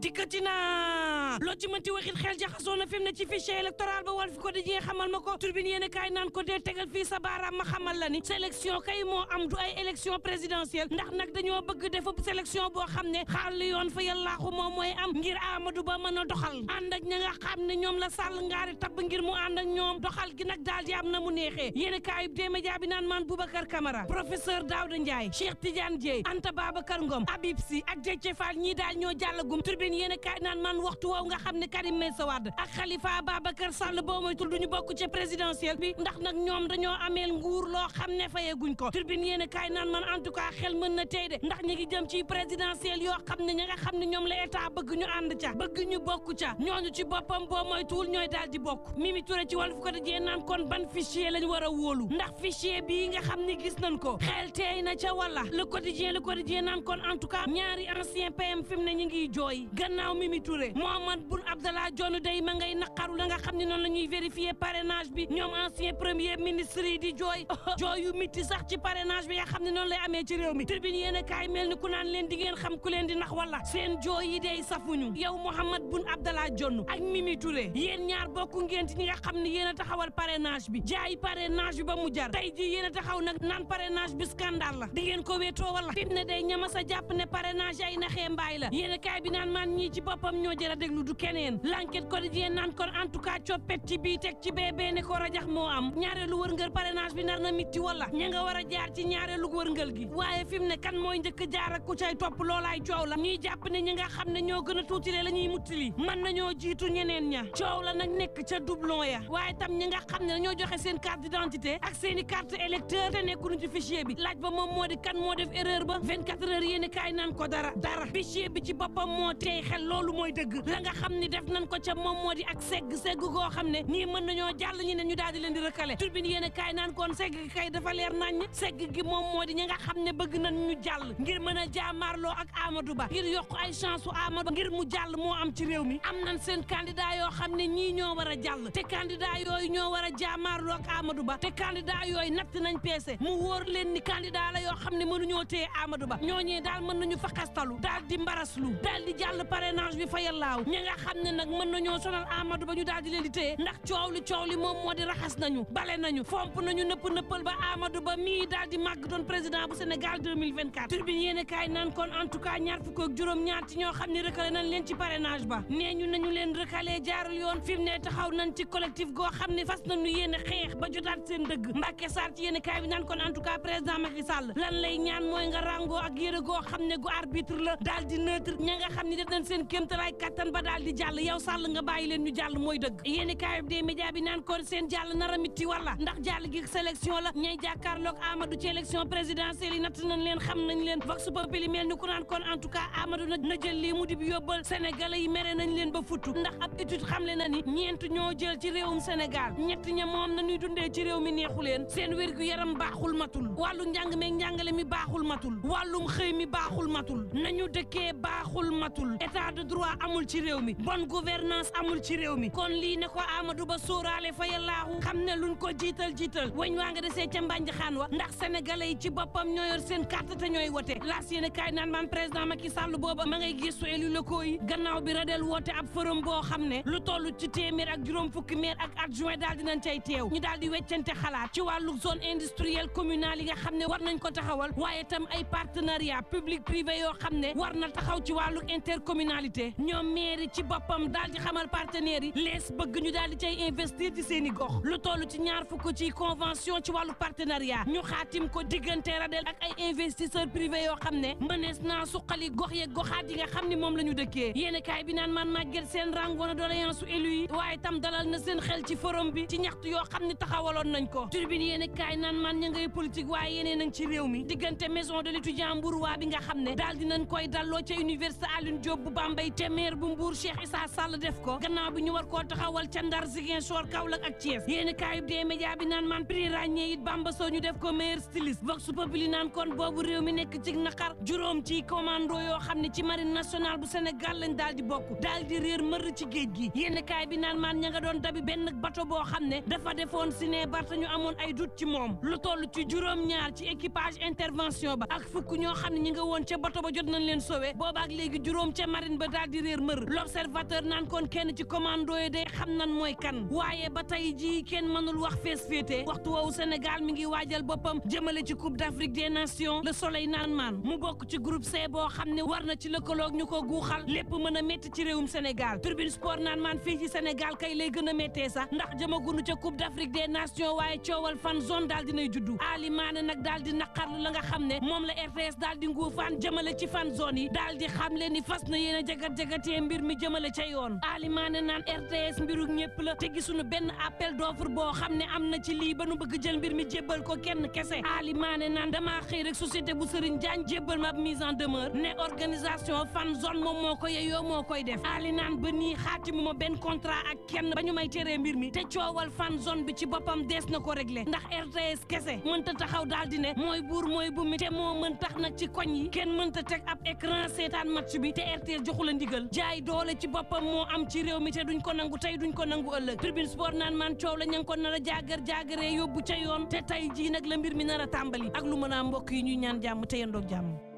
dikkati na loo ci mënti waxit xel jaxasoo na fi mu ne ci fichier électoral ba Walf Quotidien xamal ma ko Tribune yéen kaay naan ko dee tegal fii sa baaraam ma xamal la ni sélection kay moo am du ay élection présidentielle ndax nag dañoo bëgg defub sélection boo xam ne xaal yoon fa yàllaaxu moom mooy am ngir Amadou Ba mën a doxal ànd ak ña nga xam ne ñoom la Sall ngaari tabb ngir mu ànd ak ñoom doxal gi nag daal di am na mu neexee yéen kaay des médias bi naan maan Boubacar Camara professeur Daouda Ndiaye Cheikh Tidiane Dièye Anta Babacar Ngom Habib Sy ak Déthié Fall ñii daal ñoo jàllagum Tribune yéen kaay naan man waxtu woow nga xam ne Karim Meïssa Wade ak Khalifa Babacar Sall boo moytul duñu bokk ci présidentielle bi ndax nag ñoom dañoo ameel nguur loo xam ne fayeguñ ko Tribune yéen kaay naan man en tout cas xel mën na tey de ndax ñu ngi jëm ci présidentielle yoo xam ne ña nga xam ne ñoom la état bëgg ñu ànd ca bëgg ñu bokk ca ñooñu ci boppam boo moytuwul ñooy daal di bokk Mimi Touré ci Walf Quotidien naan kon ban fichier lañ war a wóolu ndax fichier bii nga xam ne gis nañ ko xel teey na ca walla Le Quotidien naan kon en tout cas ñaari ancien PM fi mu ne ñu ngi jooy gannaaw Mimi Touré Mahammed Boun Abdallah Dionne day ma ngay naqaru la nga xam ne noonu la ñuy vérifier parrainage bi ñoom ancien premier ministre yi di jooy jooy yu mitti sax ci parrainage bi nga xam ne noonu lay amee ci réew mi Tribune yéen a kaay mel ni ku naan leen di ngeen xam ku leen di nax walla seen jooy yi day safuñu yow Mahammed Boun Abdallah Dionne ak Mimi Touré yéen ñaar bokku ngeen ci ñi nga xam ne yéen a taxawal parrainage bi jaay parrainage bi ba mu jar tey ji yéen a taxaw nag naan parrainage bi scandale la di ngeen ko wéetoo walla fi mu ne day ñama sa jàpp ne parrainage ay naxee mbaay la yéen a kaay bi naan maan ñii ci boppam ñoo jëra déglu du keneen L'Enquête Quotidien naan kon en tout cas coppet ci bii teg ci bee ne ko rajax moo am ñaareelu wërngël parrainage bi nar na mitti walla ña nga war a jaar ci ñaareelu wërngël gi waaye fi mu ne kan mooy njëkk jaar ak ku cay topp loolaay coow la ñuy jàpp ne ñi nga xam ne ñoo gën a tuutile la ñuy muttili mën nañoo jiitu ñeneen ña coow la nag nekk ca doublon ya waaye tam ñi nga xam ne dañoo joxe seen carte d'identité ak seen i carte électeur te nekkuñu ci fichier bi laaj ba moom moo di kan moo def erreur ba 24 heures yéeni kaay naan ko dara fichier bi ci boppam moo teey xel loolu mooy dëgg la nga xam ni def nañ ko ca moom moo di ak segg goo xam ne ñii mën nañoo jàll ñi ne ñu daal di leen di rëkkale Tribune yéen kaay naan kon segg gi kay dafa leer nañ segg gi moom moo di ñi nga xam ne bëgg nañ ñu jàll ngir mën a jaamaarloo ak Amadou Ba ngir yokk ay chance u Amadou Ba ngir mu jàll moo am ci réew mi am nañ seen candidat yoo xam ne ñii ñoo war a jàll te candidat yooyu ñoo war a jaamaarloo ak Amadou Ba te candidat yooyu natt nañ peese mu wóor leen ni candidat la yoo xam ne mënuñoo téye Amadou Ba ñooñee daal mën nañu fakastalu daal di mbaraslu daal di jàll parrainage bi fa yallaaw ñi nga xam ne nag mën nañoo sonal Amadou Ba ñu daal di leen di téye ndax coow li moom moo di raxas nañu bale nañu fomp nañu nëppal ba Amadou Ba mii daal di màgg doon président bu Sénégal 2024 Tribune yéen kaay naan kon en tout cas ñaar fukk ak juróom-ñaar ci ñoo xam ne rëkkale nañ leen ci parrainage ba nee ñu nañu leen rëkkalee jaarul yoon fi mu ne taxaw nañ ci collectif goo xam ne fas nañu yéen xeex ba jotaat seen dëgg Mbacke Sarr ci yéen kaay bi naan kon en tout cas président Macky Sall lan lay ñaan mooy nga ràngoo ak yére goo xam ne gu arbitre la daal di neutre ña nga xam ne def nañ seen kéemtalaay kattan ba daal di jàll yow Sall nga bàyyi leen ñu jàll mooy dëgg yéen kaay bi des médias bi naan kon seen jàll nar a mitti walla ndax jàll gi sélection la ñay jàkkaarloog Amadou ci élection présidentielle yi natt nañ leen xam nañ leen vox populi mel ni ku naan kon en tout cas Amadou na jël lii mu di bi yóbbal sénégalais yi mere nañ leen ba futtu ndax ab étude xamle na ni ñeent ñoo jël ci réewum Sénégal ñett ña moom na ñuy dundee ci réew mi neexu leen seen wérgu yaram baaxul matul wàllu njàng meeg njàngale mi baaxul matul wàllum xëy mi baaxul matul nañu dëkkee baaxul matul état de droit amul ci réew mi bonne gouvernance amul ci réew mi kon lii ne ko Amadou Ba sóoraale fa yallaahu xam ne luñ ko jiital wañ waa nga desee ca mbànj xaan wa ndax sénégalais yi ci boppam ñoo yor seen carte te ñooy wote laas yéen kaay naan man président Macky Sall booba ma ngay gëstu élus locaux yi gannaaw bi radel woote ab forum boo xam ne lu toll ci téeméer ak juróom fukki maire ak adjoint daal dinañ cay teew ñu daal di weccante xalaat ci wàllu zone industrielle communale yi nga xam ne war nañ ko taxawal waaye tam ay partenariat public privé yoo xam ne war na taxaw ci wàllu intercommunalité ñoom maire ci boppam daal di xamal partenaires yi lees bëgg ñu daal di cay investir ci seen i gox lu toll ci ñaar fukk ci convention ci wàllu partenariat ñu xaatim ko diggante radel ak ay investisseurs privés yoo xam ne mënees naa suqali gox yeeg goxaat yi nga xam ne moom la ñu dëkkee yéen kaay bi naan man màgget seen rangoon a doléance su élu yi waaye tam dalal na seen xel ci forum bi ci ñaxtu yoo xam ne taxawaloon nañ ko Tribune yéen kaay naan man ña ngay politique waaye yeneen nañ ci réew mi diggante maison de l'étudiant Mbour waa bi nga xam ne daal dinañ koy dalloo ca université Alioune Diop bu Bambey te maire bu Mbour Cheikh Issa Sall def ko gannaaw bi ñu war koo taxawal ca Ndar Ziguinchor Kaolack ak Thiès yéen kaay bi des médias bi naan man prix ràññee it Bamba Sow ñu def ko meilleur styliste vox populi naan kon boobu réew mi nekk ci naqar juróom ci commando yoo xam ne ci marine nationale bu Sénégal lañ daal di bokk daal di réer mër ci géej gi yéen kaay bi naan man ña nga doon dabi benn bato boo xam ne dafa defoon si ne barta ñu amoon ay doute ci moom lu toll ci juróom-ñaar ci équipage intervention ba ak fukk ñoo xam ne ñi nga woon ca bato ba jot nañ leen sauvé boobaak léegi juróom ca marine ba daal di réer mër l'observateur naan kon kenn ci commando yi day xam nan mooy kan waaye ba tey jii kenn mënul wax fees féete waxtu woowu Sénégal mi ngi waajal boppam jëmale ci Coupe d'Afrique des Nations le soleil naan maan mu bokk ci groupe C boo xam ne war na ci lëkkaloog ñu ko guuxal lépp mën a métti ci réewum Sénégal Tribune Sport naan maan fii ci Sénégal kay lay gën a méttee sax ndax jëmagunu ca Coupe d'Afrique des Nations waaye coowal fan zone daal dinay juddu Ali Mané nag daal di naqarlu la nga xam ne moom la RTS daal di nguufaan jëmale ci fan zone yi daal di xam le ni fas na yéen a jagat-jagatee mbir mi jëmale ca yoon Ali Mané naan RTS mbiru ñëpp la te gisuñu benn appel d'offre boo xam ne am na ci lii ba nu bëgg jël mbir mi jébbal ko kenn kese Ali Mané naan damaa xëy rek société bu Serigne Diagne jébbal ma ab mise en demeure ne organisation fan zone moom moo ko yeyoo moo koy def Ali naan ba nii xaatimu ma benn contrat ak kenn ba ñu may teree mbir mi te coowal fan zone bi ci boppam dees na ko réglé ndax RTS kese mënta taxaw daal di ne mooy buur mooy bu mi te moo mën tax nag ci koñ yi kenn mënta teg ab écran seetaan match bi te RTS joxu la ndigal jaay doole ci boppam moo am ci réew mi te duñ ko nangu tey duñ ko nangu ëllëg Tribune Sport naan man coow la ña ngi ko nar a jaagaree yóbbu ca yoon te tey jii nag la mbir mi nar a tàmbali ak lu mën a mbokk yi ñuy ñaan jàmm te yendoog jàmm